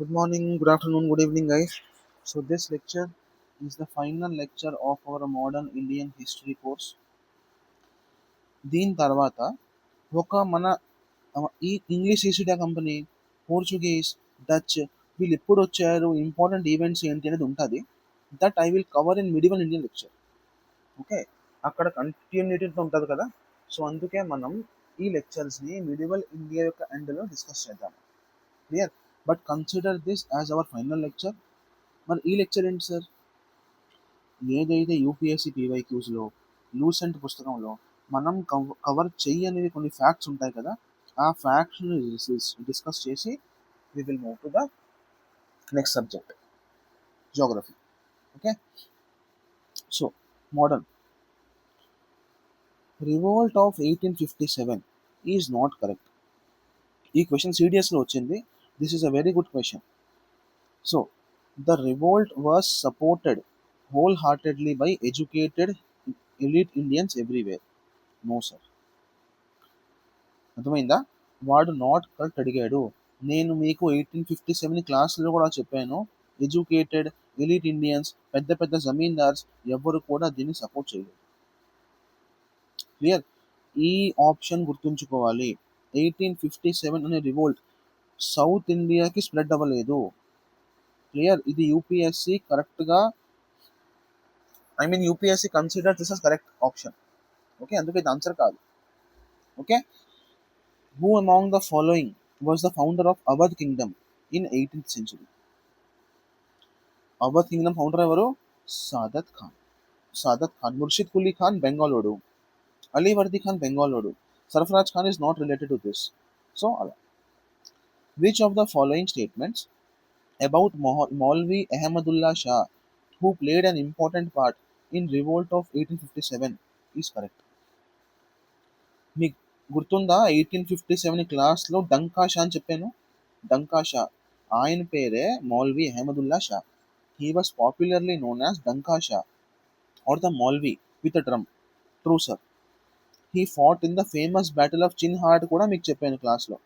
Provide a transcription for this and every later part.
Good morning, good afternoon, good evening, guys. So, this lecture is the final lecture of our modern Indian history course. దీని తర్వాత మన ఈ English east India company, Portuguese, Dutch వీళ్ళు ఎప్పుడు వచ్చారు, important events ఏంటి అనేది ఉంటుంది. That I will cover in medieval Indian lecture. Okay, అక్కడ కంటిన్యూటీతో ఉంటుంది కదా. సో అందుకే మనం ఈ లెక్చర్స్ని మిడివల్ ఇండియా యొక్క ఎండ్లో డిస్కస్ చేద్దాం. Clear? But consider this as our final lecture. మరి ఈ లెక్చర్ ఏంటి సార్? ఏదైతే యూపీఎస్సీ పీవైక్యూస్లో లూసెంట్ పుస్తకంలో మనం కవర్ చెయ్యనివి కొన్ని ఫ్యాక్ట్స్ ఉంటాయి కదా, ఆ ఫ్యాక్ట్స్ని డిస్కస్ చేసి we will move to the next subject, geography. Okay, so modern revolt of 1857 is not correct. ఈ క్వశ్చన్ సిడిఎస్లో వచ్చింది. This is a very good question. So the revolt was supported wholeheartedly by educated elite Indians everywhere. No sir. అర్థమైందా? వాడు not correct అడిగాడు. నేను మీకు 1857 క్లాస్లో కూడా చెప్పాను, ఎడ్యుకేటెడ్ ఎలీట్ ఇండియన్స్, పెద్ద పెద్ద జమీందార్స్ ఎవరు కూడా దీన్ని సపోర్ట్ చేయలేదు. క్లియర్? ఈ ఆప్షన్ గుర్తుంచుకోవాలి. 1857 అనే రివోల్ట్ సౌత్ ఇండియాకి స్ప్రెడ్ అవ్వలేదు. క్లియర్? ఇది యూపీఎస్సి కరెక్ట్గా, UPSC consider this as correct option. Okay, అందుకే ఇది ఆన్సర్ కాదు. Okay, who among the following was the founder of Awadh kingdom in 18th century? Awadh kingdom founder ఎవరు? Sadat Khan. Murshid Quli Khan బెంగాలోడు, అలీవర్ది Khan బెంగాలోడు, Sarfaraz Khan is not related to this. So అలా. Which of the following statements about Maulvi Ahmadullah Shah, who played an important part in revolt of 1857, is correct? మీకు గుర్తుందా? 1857 క్లాస్లో డంకా షా అని చెప్పాను. డంకా షా, ఆయన పేరే Maulvi Ahmadullah Shah. He was popularly known as Danka Shah or the maulvi with a drum. True sir. He fought in the famous battle of Chinhat కూడా మీకు చెప్పాను క్లాస్లో.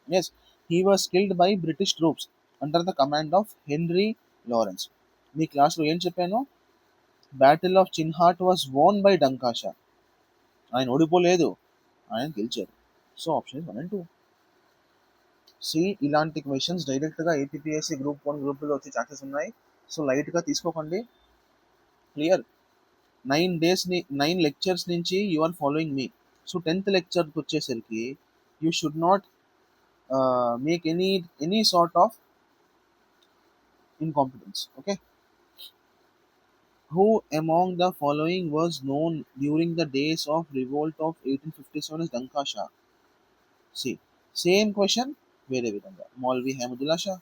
Yes, he was killed by British troops under the command of Henry Lawrence. మీ క్లాస్లో ఏం చెప్పాను? Battle of Chinhat was won by Danka Shah. ఆయన ఓడిపోలేదు, ఆయన గెలిచారు. So option 1 and 2. సి, ఇలాంటి క్వశ్చన్స్ డైరెక్ట్గా ఏపీఎస్సీ గ్రూప్ 1 గ్రూప్ 2 వచ్చే ఛాన్సెస్ ఉన్నాయి. సో లైట్గా తీసుకోకండి. క్లియర్? 9 లెక్చర్స్ నుంచి you are following me. So 10th లెక్చర్కి వచ్చేసరికి you should not make any sort of incompetence. Okay, who among the following was known during the days of revolt of 1857 as Danka Shah? See, same question, వేరే విధంగా. Maulvi Ahmadullah Shah,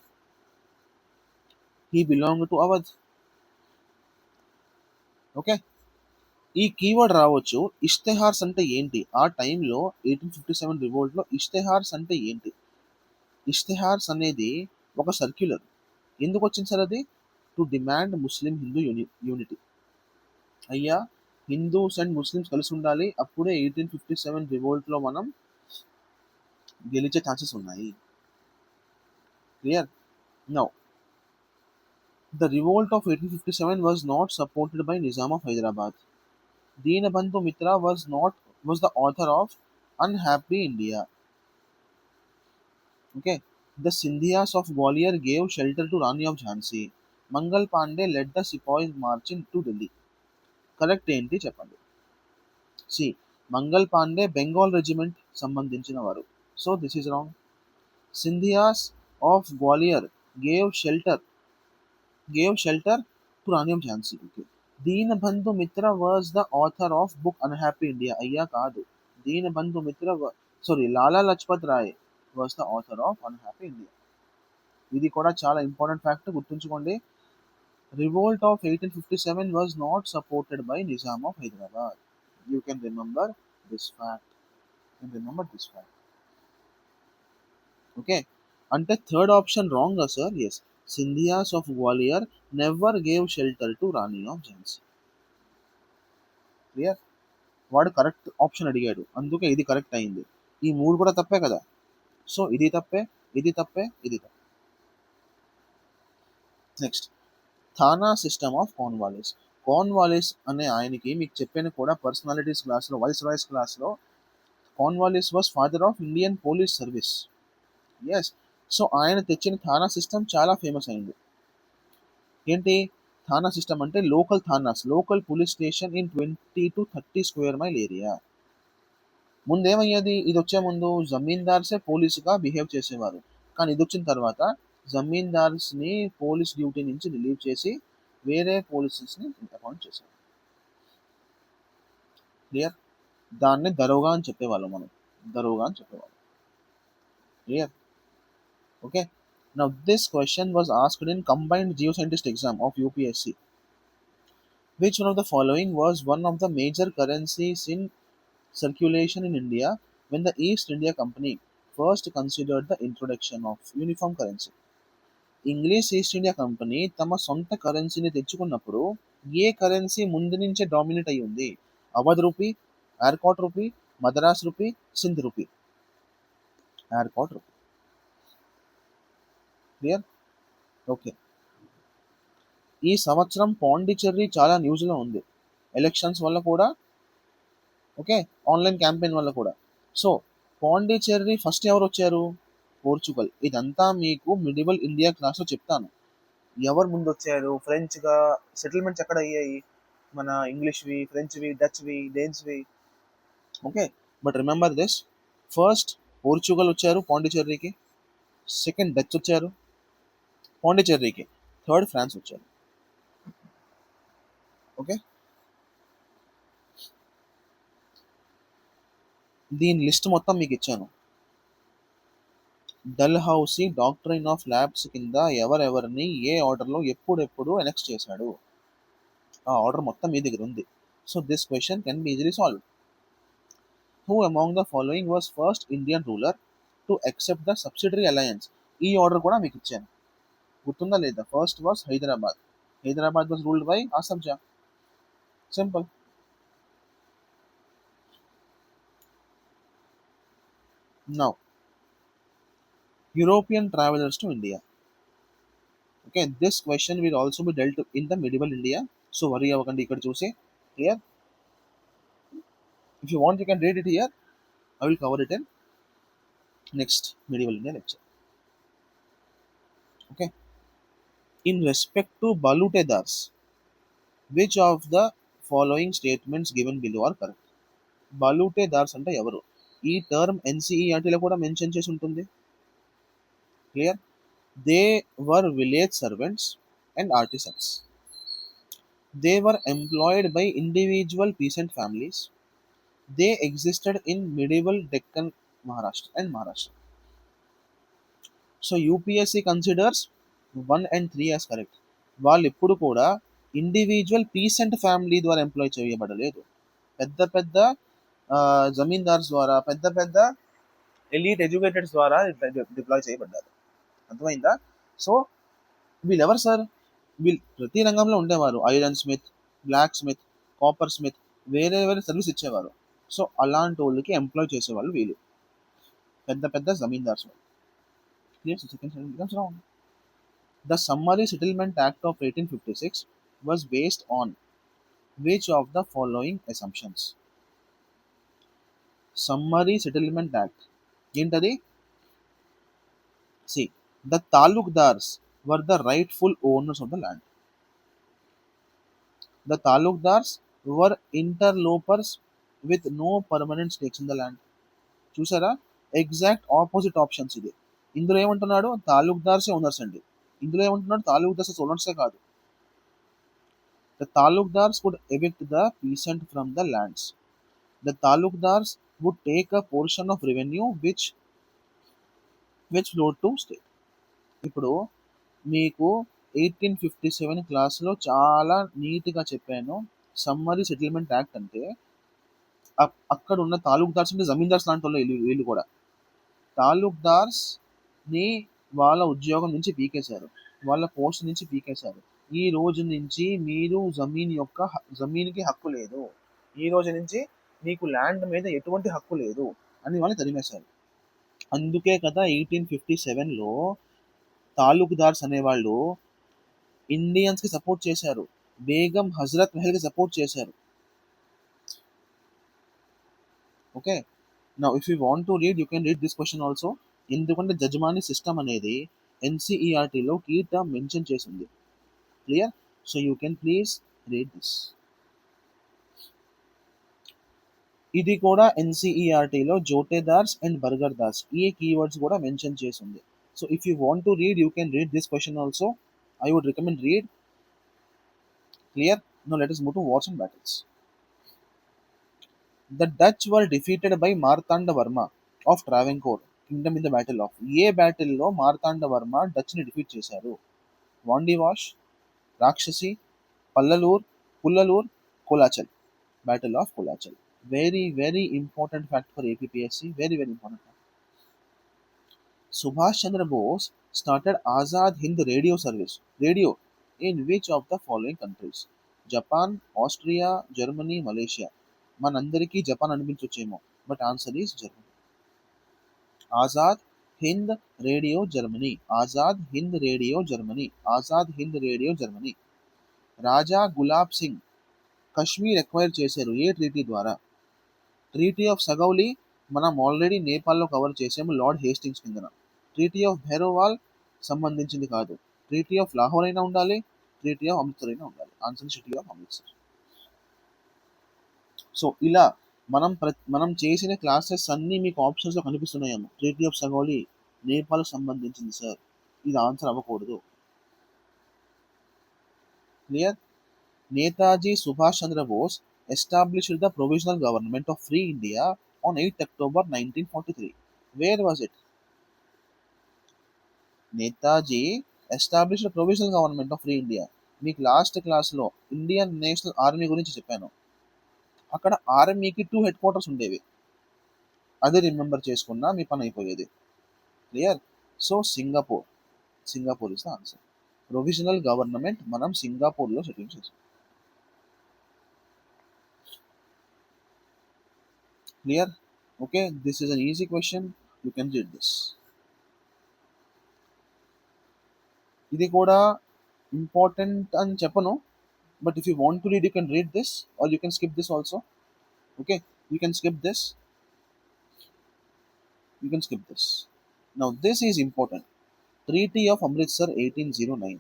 he belonged to Awadh. Okay, ఈ keyword రావచ్చు. ఇష్తెహార్స్ అంటే ఏంటి? ఆ టైంలో 1857 రివోల్ట్లో ఇష్తెహార్స్ అంటే ఏంటి? ఇష్తెహార్స్ అనేది ఒక సర్క్యులర్. ఎందుకు వచ్చింది సార్ అది? To demand Muslim Hindu unity. అయ్యా, హిందూస్ అండ్ ముస్లిమ్స్ కలిసి ఉండాలి, అప్పుడే 1857 రివోల్ట్లో మనం గెలిచే ఛాన్సెస్ ఉన్నాయి. Clear? Now the revolt of 1857 was not supported by Nizam of Hyderabad. Dinabandhu Mitra was the author of Unhappy India. Okay, the Sindhyas of Gwalior gave shelter to Rani of Jhansi. Mangal Pandey led the Sepoys march to Delhi. Correct ఏంటి చెప్పండి? See, Mangal Pandey Bengal regiment సంబంధించిన వారు. So this is wrong. Scindias of Gwalior gave shelter to Rani of Jhansi. Okay, Dinabandhu Mitra was the author of book unhappy India. అయ్యా కాదు, Dinabandhu Mitra Lala Lajpat Rai was the author of unhappy India. ఇది కూడా చాలా important fact, గుర్తుంచుకోండి. Revolt of 1857 was not supported by Nizam of Hyderabad. You can remember this fact. Okay. అంటే third option wrong sir. Yes, Scindias of Gwalior never gave shelter to Rani of Jhansi. Clear? వాడు correct option అడిగాడు, అందుకే ఇది correct అయింది. ఈ 3 కూడా తప్పే కదా. సో ఇది తప్పే, ఇది తప్పే, ఇది తప్పే. Next thana system of Cornwallis. Cornwallis అనే ఆయనకి మీకు చెప్పాను కూడా పర్సనాలిటీస్ క్లాస్లో, వైస్ రాయ్స్ క్లాస్లో, Cornwallis was father of Indian police service. Yes. So ఆయన తెచ్చిన థానా సిస్టమ్ చాలా ఫేమస్ అయింది. ఏంటి థానా సిస్టమ్ అంటే local thanas, local police station in 20 to 30 square mile area. ముందేమయ్యేది, ఇది వచ్చే ముందు జమీందార్సే పోలీసుగా బిహేవ్ చేసేవారు. కానీ ఇది వచ్చిన తర్వాత జమీందార్స్ని పోలీస్ డ్యూటీ నుంచి రిలీవ్ చేసి వేరే పోలీసెస్ని అపాయింట్ చేశారు. క్లియర్? దాన్ని దరోగా అని చెప్పేవాళ్ళం మనం, దరోగా అని చెప్పేవాళ్ళం. Clear? Okay. Now this question was asked in combined geoscientist exam of UPSC. Which one of the following was one of the major currencies in circulation in India when the East India Company first considered the introduction of uniform currency? English east India company తమ సొంత కరెన్సీని తెచ్చుకున్నప్పుడు ఏ currency ముందు నుంచే dominate అయి ఉంది? Awadh rupee, Arcot rupee, Madras rupee, Sindh rupee. Arcot rupee. Clear? Okay. ఈ సంవత్సరం పాండిచ్చేరి చాలా న్యూస్లో ఉంది, ఎలక్షన్స్ వల్ల కూడా, ఓకే, ఆన్లైన్ క్యాంపెయిన్ వల్ల కూడా. సో పాండిచ్చేరి ఫస్ట్ ఎవరు వచ్చారు? పోర్చుగల్. ఇదంతా మీకు మిడివల్ ఇండియా క్లాస్లో చెప్తాను. ఎవరు ముందు వచ్చారు, ఫ్రెంచ్గా సెటిల్మెంట్స్ ఎక్కడ అయ్యాయి, మన ఇంగ్లీష్వి, ఫ్రెంచ్వి, డచ్వి, డేన్స్వి. Okay. But remember this, first Portugal వచ్చారు పాండిచ్చేరికి, సెకండ్ డచ్ వచ్చారు పాండిచ్చేరికి, థర్డ్ ఫ్రాన్స్ వచ్చారు. ఓకే. దీని లిస్ట్ మొత్తం మీకు ఇచ్చాను. డల్హౌసీ డాక్ట్రైన్ ఆఫ్ ల్యాబ్స్ కింద ఎవరెవరిని ఏ ఆర్డర్లో ఎప్పుడెప్పుడు ఎనెక్స్ చేశాడు, ఆ ఆర్డర్ మొత్తం మీ దగ్గర ఉంది. So this question can be easily solve. Who among the following was first Indian ruler to accept the subsidiary alliance? ఈ ఆర్డర్ కూడా మీకు ఇచ్చాను, గుర్తుందా లేదా? First was Hyderabad. Hyderabad was ruled by Asaf Jah. Simple. Now European travelers to India. Okay, this question will also be dealt in the medieval India. So worry అవ్వకండి ఇక్కడ చూసి. Clear? If you want, you can read it here. I will cover it in next medieval India lecture. Okay. In respect to balutedars, which of the following statements given below are correct? balutedars అంటే ఎవరు? ఈ term ఎన్సీఈఆర్టీలో కూడా mention చేసి ఉంటుంది. Clear? They were village servants and artisans. They were employed by individual peasant families. They existed in medieval Deccan, Maharashtra and Maharashtra. So UPSC considers 1 and 3 as correct. వాళ్ళు ఎప్పుడు కూడా individual peasant family ద్వారా employee చేయబడలేదు. పెద్ద పెద్ద zamindars ద్వారా, పెద్ద పెద్ద ఎలీట్ ఎడ్యుకేటెడ్స్ ద్వారా డిప్లాయ్ చేయబడ్డారు. అర్థమైందా? సో వీళ్ళెవరు సార్? వీళ్ళు ప్రతి రంగంలో ఉండేవారు. Ironsmith, blacksmith, coppersmith, వేరే వేరే సర్వీస్ ఇచ్చేవారు. సో అలాంటి వాళ్ళకి ఎంప్లాయ్ చేసేవాళ్ళు వీళ్ళు, పెద్ద పెద్ద zamindars. The summary settlement act of 1856 was based on which of the following assumptions? Summary settlement act ఏంటది? See, the talukdars were the rightful owners of the land. The talukdars were interlopers with no permanent stakes in the land. చూసారా? Exact opposite options ఇది. ఇందులో ఏమంటున్నాడు? తాలూక్దార్సే owners అండి. ఇందులో ఏమంటున్నాడు? తాలూక్దార్స్ ఓనర్సే కాదు. The talukdars could evict the peasant from the lands. The talukdars would take a portion of revenue which flowed to state. ఇప్పుడు మీకు 1857 క్లాస్లో చాలా నీట్గా చెప్పాను. సమ్మరీ సెటిల్మెంట్ యాక్ట్ అంటే అక్కడ ఉన్న తాలూక్దార్స్ అంటే జమీందార్స్ లాంటి వాళ్ళు వీళ్ళు కూడా. తాలూక్దార్స్ని వాళ్ళ ఉద్యోగం నుంచి పీకేశారు, వాళ్ళ పోస్ట్ నుంచి పీకేశారు. ఈ రోజు నుంచి మీరు జమీన్కి హక్కు లేదు, ఈ రోజు నుంచి మీకు ల్యాండ్ మీద ఎటువంటి హక్కు లేదు అని వాళ్ళని తరిమేశారు. అందుకే కదా 1857లో తాలూక్దార్స్ అనేవాళ్ళు ఇండియన్స్కి సపోర్ట్ చేశారు, బేగం హజరత్ మహల్కి సపోర్ట్ చేశారు. Okay, now if you want to read you can read this question also. ఎందుకంటే జజమాని సిస్టమ్ అనేది ఎన్సీఈఆర్టీలో కీ టర్మ్ మెన్షన్ చేసింది. Clear? So you can please read this. ఇది కూడా ఎన్సీఈఆర్టీలో జోటేదార్స్ అండ్ బర్గర్దార్స్ ఈ కీవర్డ్స్ కూడా మెన్షన్ చేసింది. So if you want to read you can read this question also. I would recommend read. Clear? Now let us move to wars and battles. The Dutch were defeated by Martanda Varma of Travancore kingdom in the battle of ఏ బ్యాటిల్లో Marthanda Varma Dutch ని defeat చేశారు? Wandiwash, Rakshasi, Pallalur, Pullalur, Colachel. Battle of Colachel. Very very important fact for APSC. Very very important fact. Subhash Chandra Bose started Azad Hind radio service. Radio in which of the following countries? Japan, Austria, Germany, Malaysia. మనందరికీ Japan అనిపించొచ్చేమో, but answer is Germany. Azad Hind radio Germany. Azad Hind radio Germany. Azad Hind radio Germany. Raja Gulab Singh Kashmir acquire చేశారు ఏ treaty ద్వారా? Treaty of Sugauli మనం already నేపాల్లో cover చేసాము Lord Hastings కిందన. Treaty of Bhairowal సంబంధించింది కాదు. ట్రీటీ ఆఫ్ లాహోర్ అయినా ఉండాలి, ట్రీటీ ఆఫ్ అమృత్సర్ అయినా ఉండాలి. Answer treaty of Amritsar. So ఇలా మనం చేసిన క్లాసెస్ అన్నీ మీకు ఆప్షన్స్లో కనిపిస్తున్నాయేమో. ట్రీటీ ఆఫ్ సగౌలీ నేపాల్కి సంబంధించింది సార్, ఇది ఆన్సర్ అవ్వకూడదు. Clear? Netaji Subhash Chandra Bose established the provisional government of Free India on 8th October 1943. Where was it? Netaji established provisional government of free India. మీకు లాస్ట్ క్లాస్లో ఇండియన్ నేషనల్ ఆర్మీ గురించి చెప్పాను. అక్కడ ఆర్మీకి 2 హెడ్ క్వార్టర్స్ ఉండేవి. అది రిమెంబర్ చేసుకున్నా మీ పని అయిపోయేది. Clear? So Singapore. Singapore is the answer. Provisional government మనం సింగపూర్లో సెటిల్ చేసాం. Clear? Okay, this is an easy question. You can read this. ఇది కూడా ఇంపార్టెంట్ అని చెప్పను, but if you want to read you can read this or you can skip this also. Okay, you can skip this. You can skip this. Now this is important. Treaty of Amritsar 1809.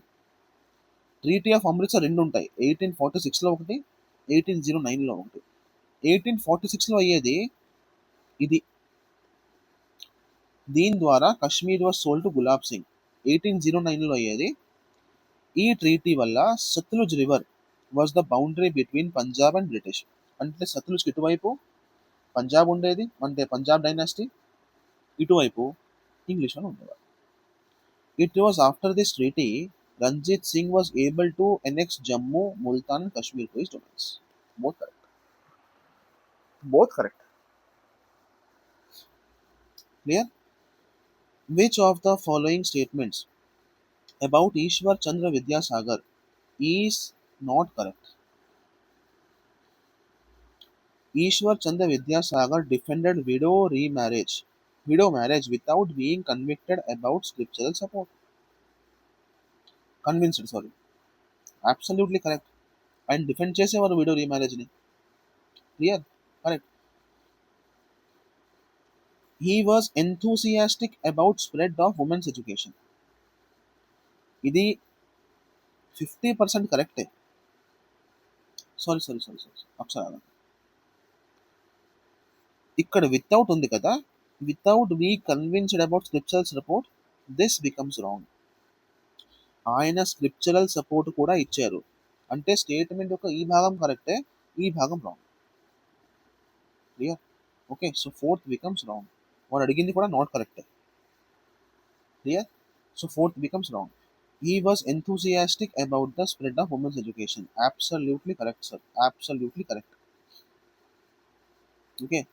Treaty of Amritsar రెండు ఉంటాయి. 1846లో ఒకటి, 1809లో ఒకటి. 1846లో అయ్యేది ఇది. దీని ద్వారా Kashmir was sold to Gulab Singh. 1809లో అయ్యేది. ఈ ట్రీటీ వల్ల Sutlej river was the boundary between Punjab and British. అంటే సత్లుజ్కి ఇటువైపు పంజాబ్ ఉండేది, అంటే పంజాబ్ డైనాసిటీ, ఇటువైపు ఇంగ్లీష్ అని ఉండేవారు. It was after this treaty Ranjit Singh was able to annex Jammu, Multan and Kashmir to his domains. Both correct. Both correct. Clear? Which of the following statements about Ishwar Chandra Vidyasagar is not correct? Ishwar Chandra Vidyasagar defended widow marriage without being convicted about scriptural support. Convinced, sorry. Absolutely correct. And defend చేసేవారు widow రీమ్యారేజ్ని. Clear? Correct. He was enthusiastic about spread of women's education. ఇది 50% కరెక్టే. Sorry ఒకసారి ఇక్కడ without ఉంది కదా, without be convinced about scriptural support, this becomes wrong. ఆయన scriptural support కూడా ఇచ్చారు, అంటే స్టేట్మెంట్ యొక్క ఈ భాగం కరెక్టే, ఈ భాగం wrong. Clear? Okay, so fourth becomes wrong. వాడు అడిగింది కూడా నాట్ కరెక్టే. Clear? So fourth becomes wrong. He was enthusiastic about the spread of women's education. Absolutely correct, sir. Absolutely correct. Okay.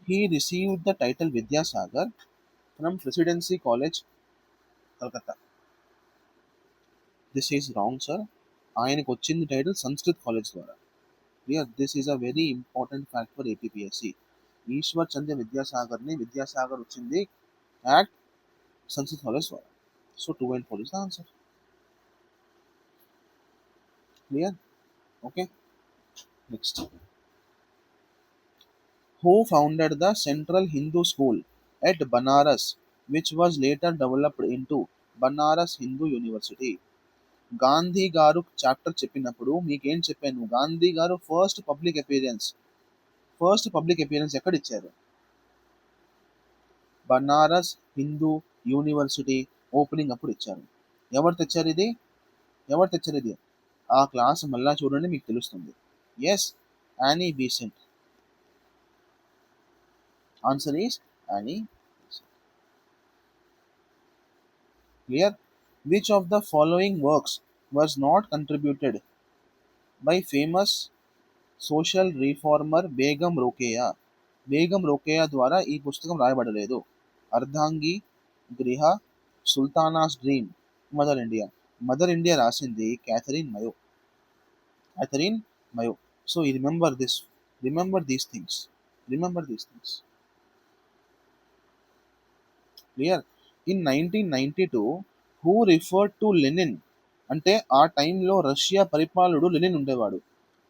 He received the title Vidyasagar from Presidency College, Calcutta. This is wrong, sir. ఆయనకు వచ్చింది title Sanskrit college ద్వారా. Clear? This is a very important fact for APSC. Ishwar Chandra Vidyasagar వచ్చింది at Sanskrit college ద్వారా. So 2 and 4 is the answer. Clear? Okay. Next, who founded the Central Hindu School at Banaras, which was later developed into Banaras Hindu University? Gandhi గారు chapter చెప్పినప్పుడు మీకేం చెప్పాను? గాంధీ గారు first public appearance ఎక్కడ ఇచ్చారు? Banaras Hindu university opening అప్పుడు ఇచ్చారు. ఎవరు తెచ్చారు ఇది? ఎవరు తెచ్చారు ఇది? ఆ క్లాస్ మళ్ళా చూడండి, మీకు తెలుస్తుంది. Yes, Annie Besant. Answer is Annie. Clear? Which of the following works was not contributed by famous social reformer Begum Rokeya? Begum Rokeya ద్వారా ఈ పుస్తకం రాయబడలేదు. Ardhangi, Griha, Sultana's dream, mother India. Mother India రాసింది Katherine Mayo. Katherine Mayo. So ఈ remember this, remember these things, remember these things. Clear? In 1992 who referred to Lenin, అంటే ఆ టైంలో Russia పరిపాలకుడు Lenin ఉండేవాడు.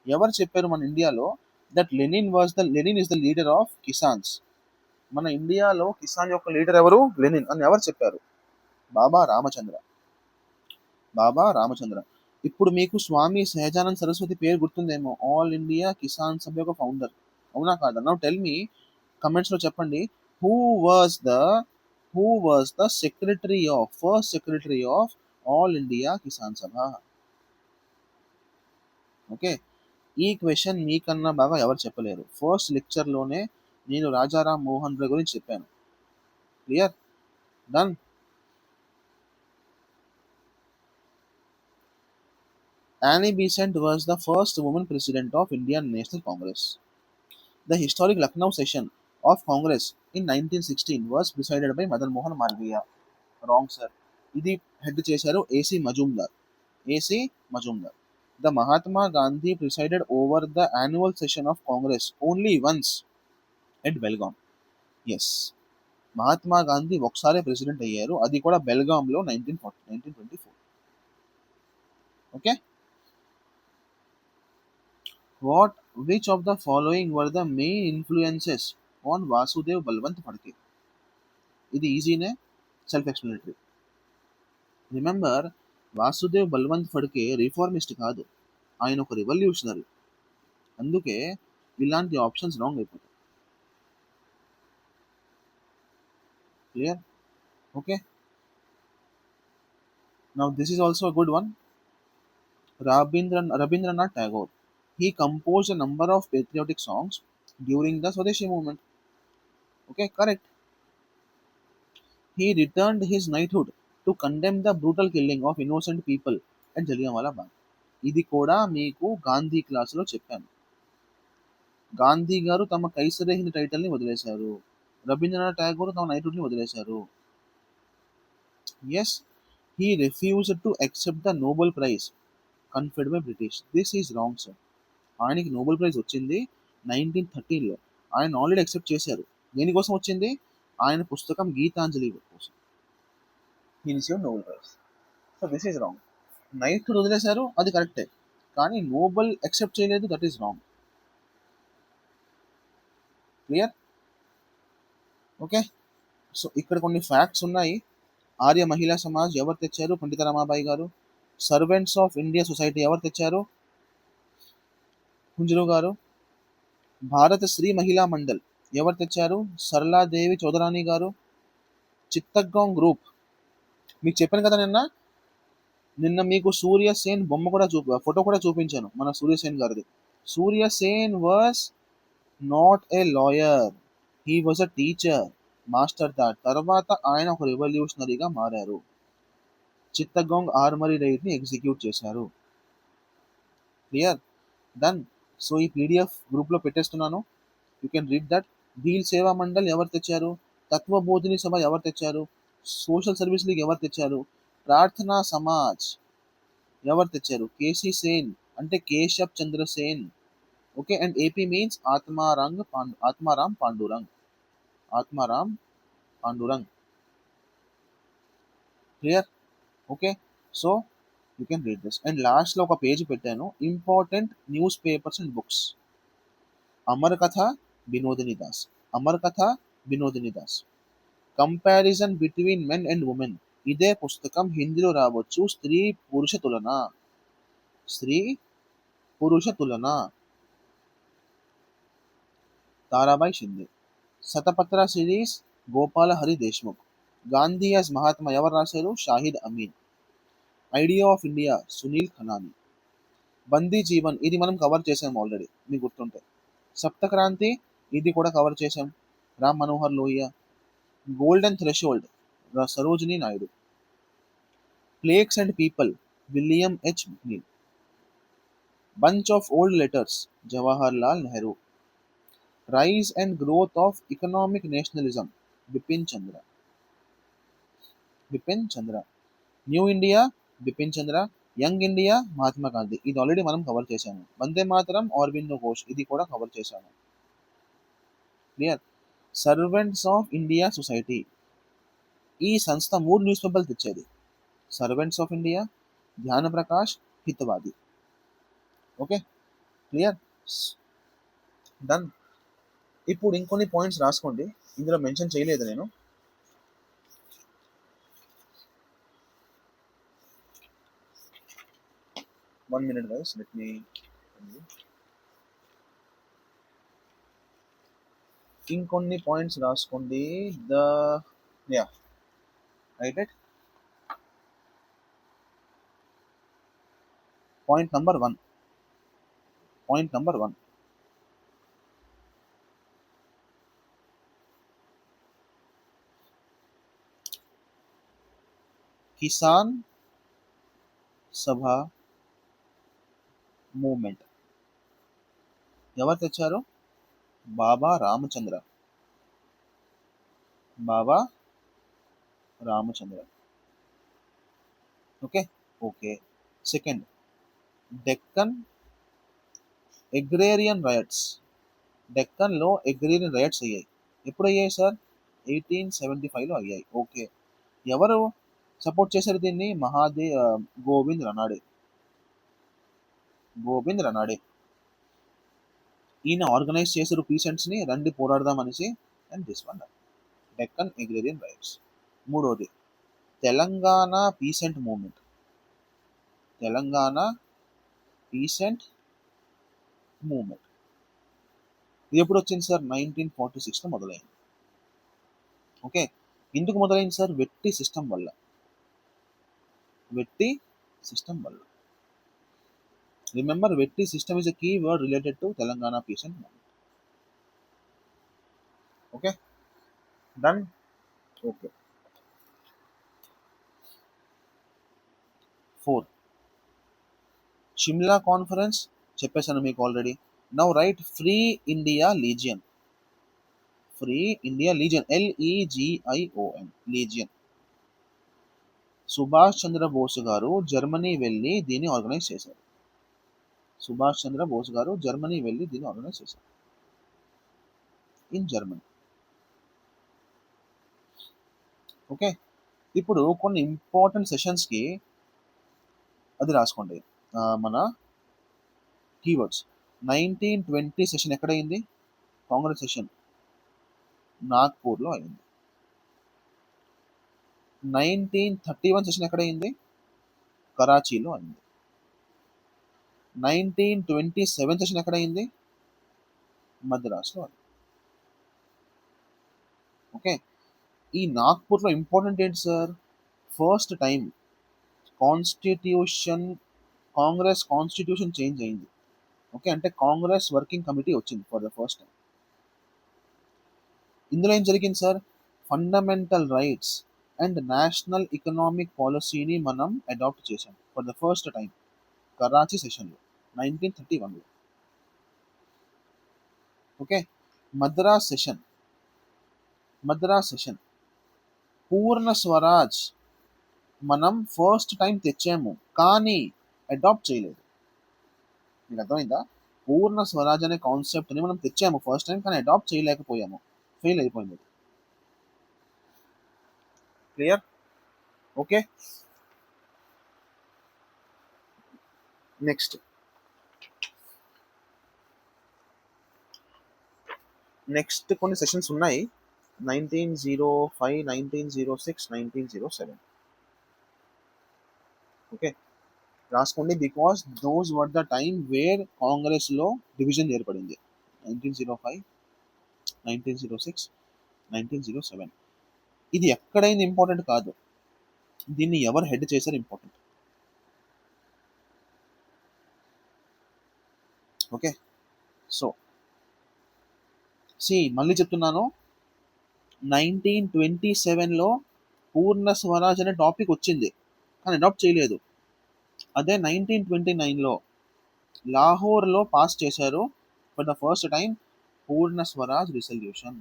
ఎవరు చెప్పారు మన ఇండియాలో that Lenin is the leader of kisans? మన ఇండియాలో కిసాన్ యొక్క లీడర్ ఎవరు? లెనిన్ అని ఎవరు చెప్పారు? బాబా రామచంద్ర. బాబా రామచంద్ర. ఇప్పుడు మీకు స్వామి సహజానంద్ సరస్వతి పేరు గుర్తుందేమో, ఆల్ ఇండియా కిసాన్ సభ యొక్క ఫౌండర్. అవునా కాదా? నౌ టెల్ మీ, కమెంట్స్ లో చెప్పండి, who was the who was the first secretary of all India Kisan Sabha? Okay, ఈ క్వశ్చన్ మీకన్నా బాగా ఎవరు చెప్పలేరు. ఫస్ట్ లెక్చర్లోనే నేను రాజారాం మోహన్ రాయ్ గురించి చెప్పాను. Clear? Done. Annie Besant was the first woman president of Indian National Congress. The historic Lucknow session of Congress in 1916 was presided by Madan Mohan Malviya. Wrong, sir. ఇది head చేశారు AC Majumdar. AC Majumdar. The Mahatma Gandhi presided over the annual session of Congress only once at Belgaum. Yes. Mahatma Gandhi ఒకసారి president అయ్యారు, అది కూడా బెల్గాంలో 1924. Okay. What which of the following were the main influences on Vasudev Balwant Phadke? ఇది ఈజీనే, self explanatory. Remember, Vasudev Balwant Phadke reformist కాదు, ఆయన ఒక revolutionary. అందుకే ఇలాంటి ఆప్షన్స్ రాంగ్ అయిపోతాయి. Clear? Okay. Now this is also good one. Rabindranath Tagore. He composed a number of patriotic songs during the Swadeshi movement. Okay, correct. He returned his knighthood to condemn the brutal killing of innocent people at Jallianwala Bagh. ఇది కూడా మీకు గాంధీ క్లాసులో చెప్పాను. గాంధీ గారు తమ కైసరే హింద్ టైటిల్ని వదిలేశారు. రవీంద్రనాథ్ ఠాగూర్ తమ నైట్హుడ్ని వదిలేశారు. Yes, he refused to accept the Nobel prize conferred by British. This is wrong, sir. ఆయనకి నోబెల్ ప్రైజ్ వచ్చింది 1913లో. ఆయన ఆల్రెడీ యాక్సెప్ట్ చేశారు. దేనికోసం వచ్చింది? ఆయన పుస్తకం గీతాంజలి కోసం. He received Nobel prize. So this is wrong. Knighthood వదిలేశారు, అది కరెక్టే, కానీ నోబెల్ యాక్సెప్ట్ చేయలేదు, that is wrong. Clear? Okay. So ఇక్కడ కొన్ని ఫ్యాక్ట్స్ ఉన్నాయి. ఆర్య మహిళా సమాజ్ ఎవరు తెచ్చారు? పండిత రమాబాయి గారు. సర్వెంట్స్ ఆఫ్ ఇండియా సొసైటీ ఎవరు తెచ్చారు? కుంజరు గారు. భారత శ్రీ మహిళా మండల్ ఎవరు తెచ్చారు? సరళాదేవి చౌదరాణి గారు. చిత్తగాంగ్ గ్రూప్ మీకు చెప్పాను కదా నిన్న, మీకు సూర్యసేన్ బొమ్మ కూడా ఫోటో కూడా చూపించాను, మన సూర్యసేన్ గారిది. Surya Sen was not a lawyer, he was a teacher, master. That తర్వాత ఆయన ఒక రెవల్యూషనరీగా మారారు. చిత్తగాంగ్ ఆర్మరీ రైడ్ని ఎగ్జిక్యూట్ చేశారు. క్లియర్? డన్. సో ఈ పీడిఎఫ్ గ్రూప్లో పెట్టేస్తున్నాను, you can read that. Bhil సేవా మండల్ ఎవరు తెచ్చారు? తత్వబోధిని సభ ఎవరు తెచ్చారు? సోషల్ సర్వీస్ లీగ్ ఎవరు తెచ్చారు? ప్రార్థనా సమాజ్ ఎవరు తెచ్చారు? కేసీ సేన్ అంటే Keshav Chandra Sen. Okay. And AP means Atmaram Pandurang. Atmaram Pandurang. Clear? Okay. So you can read this. And లాస్ట్లో ఒక పేజ్ పెట్టాను, important newspapers and books. Amar Katha Binodini Das. Amar Katha Binodini Das. Comparison between men and women. ఇదే పుస్తకం హిందీలో రావచ్చు. స్త్రీ పురుష తులన. స్త్రీ పురుష తులన. తారాబాయి షిందే. శతపత్ర సిరీస్ గోపాల హరి దేశ్ముఖ్. గాంధీ యాజ్ మహాత్మా ఎవరు రాశారు? Shahid Amin. Idea of India Sunil Khilnani. Bandi Jeevan ఇది మనం కవర్ చేసాం ఆల్రెడీ, మీకు గుర్తుంటే. సప్తక్రాంతి ఇది కూడా కవర్ చేసాం, Ram Manohar Lohia. Golden threshold Sarojini Naidu. Plagues and people William H Neil. Bunch of old letters Jawaharlal Nehru. Rise and growth of economic nationalism Bipin Chandra. Bipin Chandra. New India Bipin Chandra. Young India Mahatma Gandhi ఇది ఆల్రెడీ మనం కవర్ చేశాము. వందే మాతరం అరబిందో ఘోష్ ఇది కూడా కవర్ చేశాము. Clear. Servants of India society. ఈ సంస్థ 3 news పేపర్లు తెచ్చేది. Servants of India, Dnyan Prakash, Hitavadi. Okay, clear. Done. ఇప్పుడు ఇంకొన్ని పాయింట్స్ రాసుకోండి, ఇందులో మెన్షన్ చేయలేదు నేను. One minute guys, let me. ఇంకొన్ని పాయింట్స్ రాసుకోండి. The yeah write it. Point number 1. Point number 1. Kisan Sabha movement ఎవరు తెచ్చారు? Baba Ramchandra. Baba Ramchandra. Okay. Okay. Second, Deccan agrarian rights. డెక్కన్లో అగ్రేరియన్ రైట్స్ అయ్యాయి. ఎప్పుడు అయ్యాయి సార్? 1875లో అయ్యాయి. ఓకే. ఎవరు సపోర్ట్ చేశారు దీన్ని? గోవింద్ రనాడే. గోవింద్ రనాడే ఈయన ఆర్గనైజ్ చేశారు పీసెంట్స్ని, రండి పోరాడదాం అనేసి. And this one, Deccan agrarian rights. మూడోది, Telangana peasant movement. Telangana peasant movement ఇది ఎప్పుడు వచ్చింది సార్? 1946లో మొదలైంది. ఓకే. ఎందుకు మొదలైంది సార్? వెట్టి సిస్టమ్ వల్ల. వెట్టి సిస్టమ్ వల్ల. Remember, vetti system is a key word related to Telangana peasant movement. Okay, done. Okay. 4, Shimla conference చెప్పేశాను మీకు already. Now right free India legion. Free India legion, LEGION legion. Subhash Chandrabose గారు జర్మనీ వెళ్ళి దీన్ని ఆర్గనైజ్ చేశారు. సుభాష్ చంద్రబోస్ గారు జర్మనీ వెళ్ళి దీన్ని ఆర్గనైజ్ చేశారు. In Germany. ఓకే. ఇప్పుడు కొన్ని ఇంపార్టెంట్ సెషన్స్కి అది రాసుకోండి, మన కీవర్డ్స్. 1920 సెషన్ ఎక్కడైంది? కాంగ్రెస్ సెషన్ నాగ్పూర్లో అయింది. 1931 సెషన్ ఎక్కడైంది? కరాచీలో అయింది. 1927 సెషన్ ఎక్కడైంది? మద్రాసులో అయింది. ఓకే. ఈ నాగ్పూర్లో ఇంపార్టెంట్ ఏంటి sir? First time Congress constitution change అయింది. ఓకే, అంటే కాంగ్రెస్ వర్కింగ్ కమిటీ వచ్చింది ఫర్ ద ఫస్ట్ టైం. ఇందులో ఏం జరిగింది sir? Fundamental rights and national economic పాలసీని మనం అడాప్ట్ చేశాం for the first time Karachi సెషన్లో 1931లో. ఓకే. మద్రాస్ సెషన్ పూర్ణ స్వరాజ్ మనం ఫస్ట్ టైం తెచ్చాము, కానీ అడాప్ట్ చేయలేదు. మీకు అర్థమైందా? పూర్ణ స్వరాజ్ అనే కాన్సెప్ట్ని మనం తెచ్చాము ఫస్ట్ టైం, కానీ అడాప్ట్ చేయలేకపోయాము, ఫెయిల్ అయిపోయింది. క్లియర్? ఓకే. నెక్స్ట్ కొన్ని సెషన్స్ ఉన్నాయి. 1905, 1906, 1907. ఓకే, రాసుకోండి. Because those were the time where కాంగ్రెస్లో డివిజన్ ఏర్పడింది. 1905, 1906, 1907. ఇది ఎక్కడైనా ఇంపార్టెంట్ కాదు, దీన్ని ఎవరు హెడ్ చేశారు ఇంపార్టెంట్. ఓకే, సో మళ్ళీ చెప్తున్నాను, 1927లో పూర్ణ స్వరాజ్ అనే టాపిక్ వచ్చింది కానీ అడాప్ట్ చేయలేదు. అదే 1929లో లాహోర్లో పాస్ చేశారు for the first time Purna Swaraj resolution.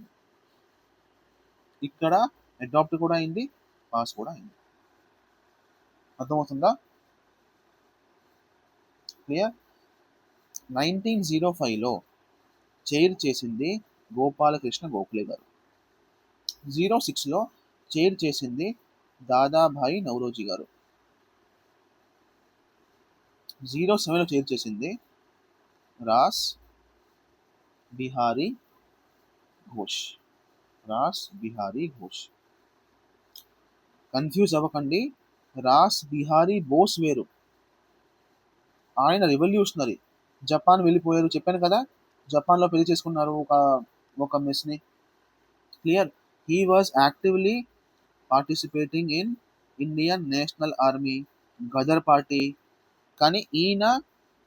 ఇక్కడ అడాప్ట్ కూడా అయింది, పాస్ కూడా అయింది. అర్థమవుతుందా? క్లియర్. 1905లో చైర్ చేసింది గోపాలకృష్ణ గోఖలే గారు. 06లో చైర్ చేసింది దాదాభాయి నౌరోజీ గారు. 07లో చైర్ చేసింది రాస్ బిహారీ ఘోష్. కన్ఫ్యూజ్ అవ్వకండి, రాస్ బిహారీ బోస్ వేరు. ఆయన రెవల్యూషనరీ. జపాన్ వెళ్ళిపోయారు చెప్పాను కదా, జపాన్లో పెళ్లి చేసుకున్నారు ఒక మిస్ని. Clear. He was actively participating in Indian national army, Ghadar party. కానీ ఈయన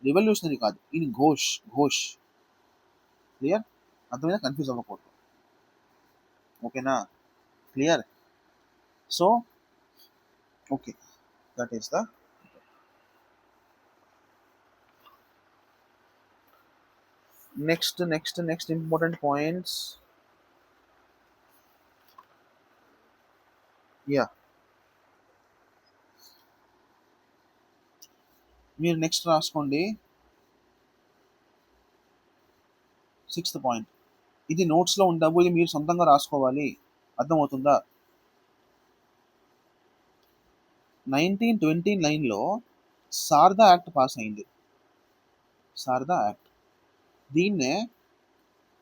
రెవల్యూషనరీ కాదు, ఈయన ఘోష్. క్లియర్. అర్థమైనా? కన్ఫ్యూజ్ అవ్వకూడదు. ఓకేనా? Clear. So okay, that is the next important points. మీరు నెక్స్ట్ రాసుకోండి. 6th point. ఇది నోట్స్లో ఉండవు, ఇది మీరు సొంతంగా రాసుకోవాలి. అర్థమవుతుందా? 1929లో శారదా యాక్ట్ పాస్ అయింది. శారదా యాక్ట్, దీన్నే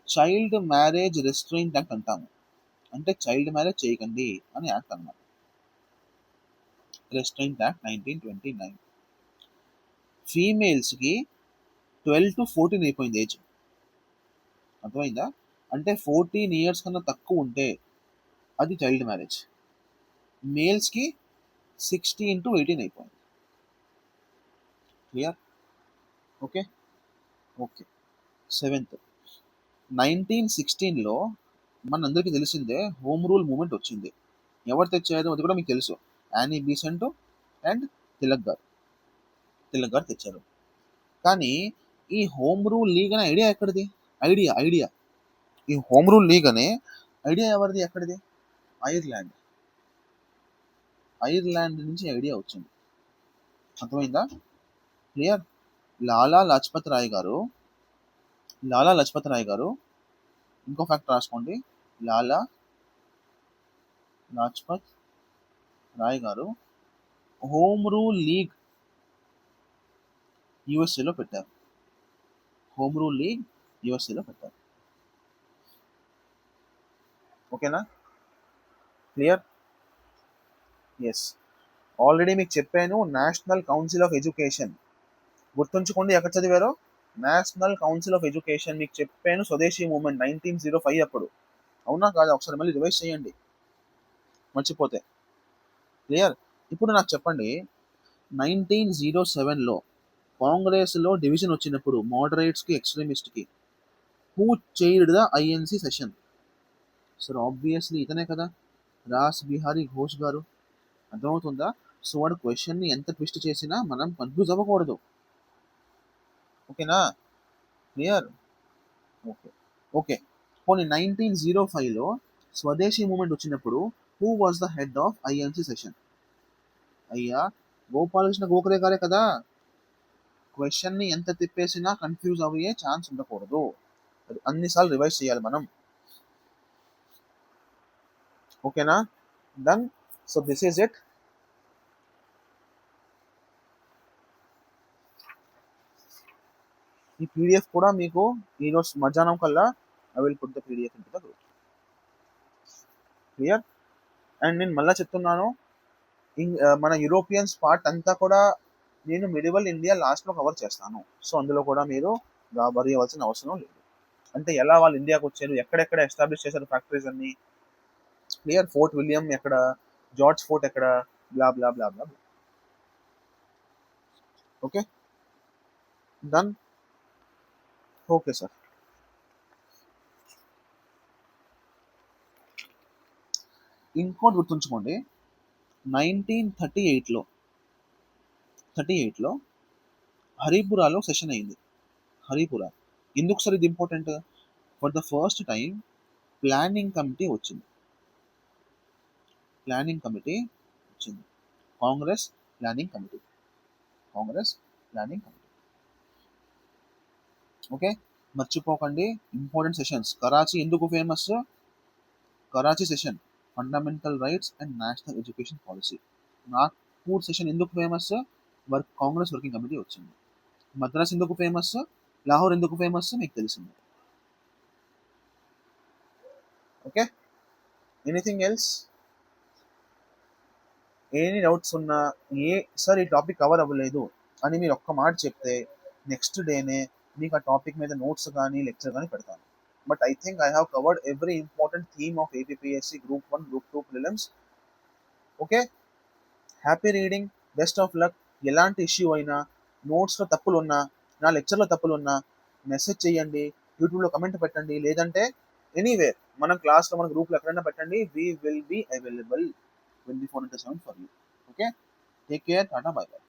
చైల్డ్ మ్యారేజ్ రెస్ట్రైంట్ యాక్ట్ అంటాము. అంటే చైల్డ్ మ్యారేజ్ చేయకండి అని యాక్ట్ అన్నమాట. Restraint act 1929. ఫీమేల్స్కి 12 to 14 అయిపోయింది ఏజ్. అర్థమైందా? అంటే 14 years కన్నా తక్కువ ఉంటే అది చైల్డ్ మ్యారేజ్. మేల్స్కి 16 to 18 అయిపోయింది. క్లియర్? ఓకే. 7th, 1916లో మనందరికీ తెలిసిందే హోమ్ రూల్ మూమెంట్ వచ్చింది. ఎవరు తెచ్చారు అది కూడా మీకు తెలుసు. యానీ బీసెంట్ అండ్ తిలక్ గారు తెచ్చారు. కానీ ఈ హోమ్ రూల్ లీగ్ అనే ఐడియా ఎక్కడిది? ఐడియా ఈ హోమ్ రూల్ లీగ్ అనే ఐడియా ఎవరిది, ఎక్కడిది? ఐర్లాండ్ నుంచి ఐడియా వచ్చింది. అర్థమైందా? క్లియర్. లాలా లజపత్ రాయ్ గారు ఇంకో ఫ్యాక్ట్ రాసుకోండి. లాలా లజపత్ రాయ్ గారు హోమ్ రూల్ లీగ్ యుఎస్ఏలో పెట్టారు. ఓకేనా? క్లియర్. ఎస్, ఆల్రెడీ మీకు చెప్పాను. నేషనల్ కౌన్సిల్ ఆఫ్ ఎడ్యుకేషన్ గుర్తుంచుకోండి, ఎక్కడ చదివారో. నేషనల్ కౌన్సిల్ ఆఫ్ ఎడ్యుకేషన్ మీకు చెప్పాను. స్వదేశీ మూవ్మెంట్ 1905 అప్పుడు. అవునా కాదా? ఒకసారి మళ్ళీ రివైజ్ చేయండి మర్చిపోతే. క్లియర్. ఇప్పుడు నాకు చెప్పండి, 1907లో కాంగ్రెస్లో డివిజన్ వచ్చినప్పుడు మోడరేట్స్కి ఎక్స్ట్రీమిస్ట్కి who chaired the INC session? Sir obviously ఇతనే కదా, రాస్ బిహారీ ఘోష్ గారు. అర్థమవుతుందా? సో వాడు క్వశ్చన్ని ఎంత ట్విస్ట్ చేసినా మనం కన్ఫ్యూజ్ అవ్వకూడదు. ఓకేనా? క్లియర్. ఓకే. పోనీ 1905లో స్వదేశీ మూమెంట్ వచ్చినప్పుడు who was the head of INC session? అయ్యా, గోపాలకృష్ణ గోఖలే గారే కదా. క్వశ్చన్ని ఎంత తిప్పేసినా కన్ఫ్యూజ్ అయ్యే ఛాన్స్ ఉండకూడదు. అన్నిసార్లు రివైజ్ చేయాలి మనం. ఓకేనా? Done. So this is it. ఈ పీడిఎఫ్ కూడా మీకు ఈరోజు మధ్యాహ్నం కల్లా I will put the PDF in the group. Clear? And నేను మళ్ళీ చెప్తున్నాను, మన యూరోపియన్స్ పార్ట్ అంతా కూడా నేను మిడివల్ ఇండియా లాస్ట్లో కవర్ చేస్తాను. సో అందులో కూడా మీరు వరి అవ్వాల్సిన అవసరం లేదు. అంటే ఎలా వాళ్ళు ఇండియాకి వచ్చారు, ఎక్కడెక్కడ ఎస్టాబ్లిష్ చేశారు ఫ్యాక్టరీస్ అన్ని. క్లియర్? ఫోర్ట్ విలియం ఎక్కడ, జార్జ్ ఫోర్ట్ ఎక్కడ, blah blah blah blah. Okay, done. Okay sir. ఇంకోటి గుర్తుంచుకోండి, 1938లో హరిపురాలో సెషన్ అయింది. హరిపురా ఎందుకు సార్ ఇది important? For the first time planning committee వచ్చింది. Congress planning committee. ఓకే, మర్చిపోకండి ఇంపార్టెంట్ సెషన్స్. కరాచీ ఎందుకు famous? Karachi session fundamental rights and national education policy. Nagpur session ఎందుకు famous? Congress working committee వచ్చింది. మద్రాస్ ఎందుకు ఫేమస్? లాహోర్ ఎందుకు ఫేమస్? మీకు తెలిసింది. Okay, anything else? Any doubts ఉన్నా, సార్ ఈ టాపిక్ కవర్ అవ్వలేదు అని మీరు ఒక్క మాట చెప్తే నెక్స్ట్ డేనే మీకు ఆ టాపిక్ మీద నోట్స్ కానీ లెక్చర్ కానీ పెడతాను. But I think I have covered every important theme of APSC group 1, group 2 prelims. Okay, happy reading, best of luck. ఎలాంటి ఇష్యూ అయినా, నోట్స్లో తప్పులు ఉన్నా, నా లెక్చర్లో తప్పులు ఉన్నా మెసేజ్ చేయండి, యూట్యూబ్లో కమెంట్ పెట్టండి, లేదంటే ఎనీవేర్ మన క్లాస్లో మన గ్రూప్లో ఎక్కడైనా పెట్టండి. We will be available 24/7 for you. Okay, take care. Tata, bye bye.